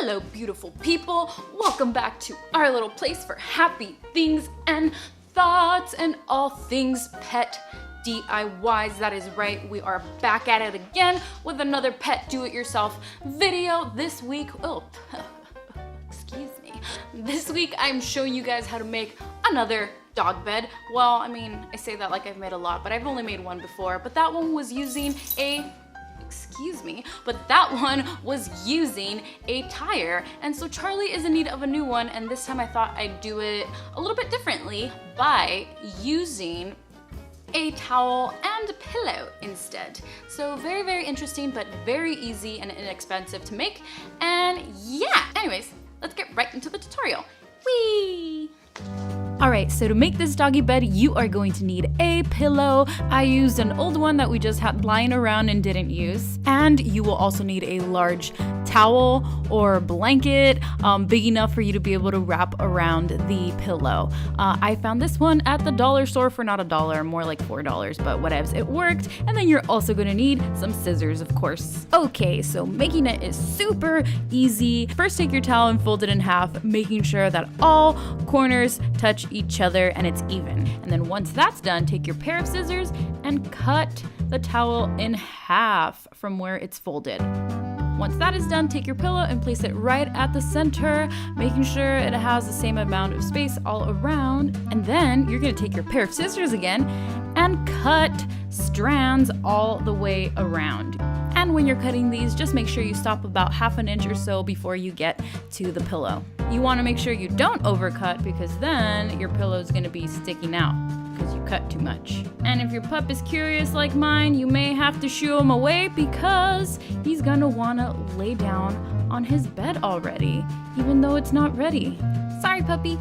Hello, beautiful people. Welcome back to our little place for happy things and thoughts and all things pet DIYs. That is right, we are back at it again with another pet do-it-yourself video this week. Oh, excuse me. This week I'm showing you guys how to make another dog bed. Well, I mean, I say that like I've made a lot, but I've only made one before, but that one was using a tire. And so Charlie is in need of a new one, and this time I thought I'd do it a little bit differently by using a towel and a pillow instead. So very, very interesting, but very easy and inexpensive to make. And yeah, anyways, let's get right into the tutorial. Whee! Alright, so to make this doggy bed, you are going to need a pillow. I used an old one that we just had lying around and didn't use. And you will also need a large towel or blanket, big enough for you to be able to wrap around the pillow. I found this one at the dollar store for not $1, more like $4, but whatevs, it worked. And then you're also gonna need some scissors, of course. Okay, so making it is super easy. First, take your towel and fold it in half, making sure that all corners touch each other and it's even. And then once that's done, take your pair of scissors and cut the towel in half from where it's folded. Once that is done, take your pillow and place it right at the center, making sure it has the same amount of space all around. And then you're gonna take your pair of scissors again and cut strands all the way around. And when you're cutting these, just make sure you stop about ½ an inch or so before you get to the pillow. You wanna make sure you don't overcut, because then your pillow is gonna be sticking out because you cut too much. And if your pup is curious like mine, you may have to shoo him away because he's gonna wanna lay down on his bed already, even though it's not ready. Sorry, puppy.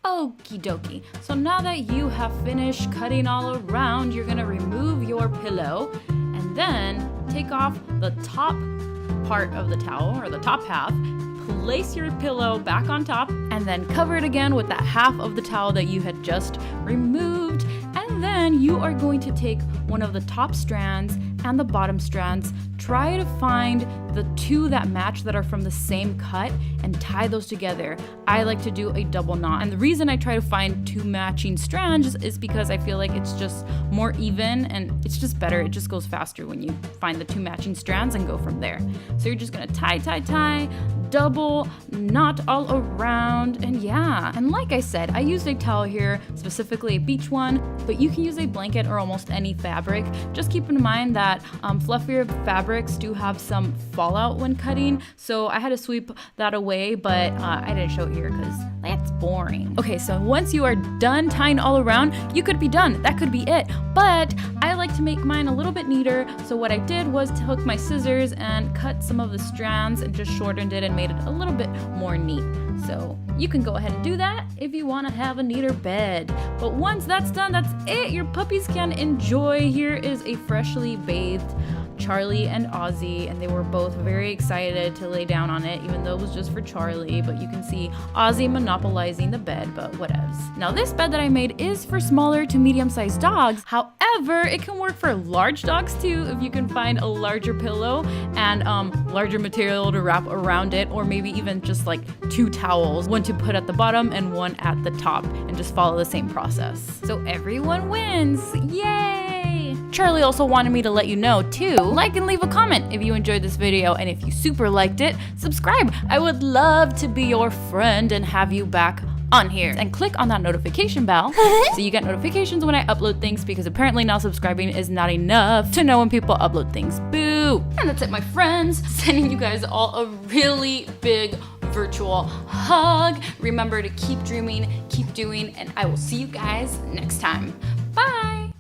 Okie dokie. So now that you have finished cutting all around, you're gonna remove your pillow and then take off the top part of the towel, or the top half, place your pillow back on top, and then cover it again with that half of the towel that you had just removed. And then you are going to take one of the top strands and the bottom strands, try to find the two that match that are from the same cut and tie those together. I like to do a double knot. And the reason I try to find two matching strands is because I feel like it's just more even and it's just better. It just goes faster when you find the two matching strands and go from there. So you're just gonna tie, double knot all around, and yeah. And like I said, I used a towel here, specifically a beach one, but you can use a blanket or almost any fabric. Just keep in mind that fluffier fabrics do have some fallout when cutting, so I had to sweep that away, but I didn't show it here because that's boring. Okay, so once you are done tying all around, you could be done. That could be it, but I like to make mine a little bit neater, so what I did was to hook my scissors and cut some of the strands and just shortened it and made it a little bit more neat. So you can go ahead and do that if you want to have a neater bed. But once that's done, that's it. Your puppies can enjoy. Here is a freshly bathed Charlie and Ozzy, and they were both very excited to lay down on it, even though it was just for Charlie, but you can see Ozzy monopolizing the bed, but whatevs. Now this bed that I made is for smaller to medium-sized dogs. However, it can work for large dogs too if you can find a larger pillow and larger material to wrap around it, or maybe even just like two towels, one to put at the bottom and one at the top, and just follow the same process. So everyone wins, yay! Charlie also wanted me to let you know too, like and leave a comment if you enjoyed this video, and if you super liked it, subscribe. I would love to be your friend and have you back on here. And click on that notification bell so you get notifications when I upload things, because apparently now subscribing is not enough to know when people upload things. Boo! And that's it, my friends. Sending you guys all a really big virtual hug. Remember to keep dreaming, keep doing, and I will see you guys next time. Bye!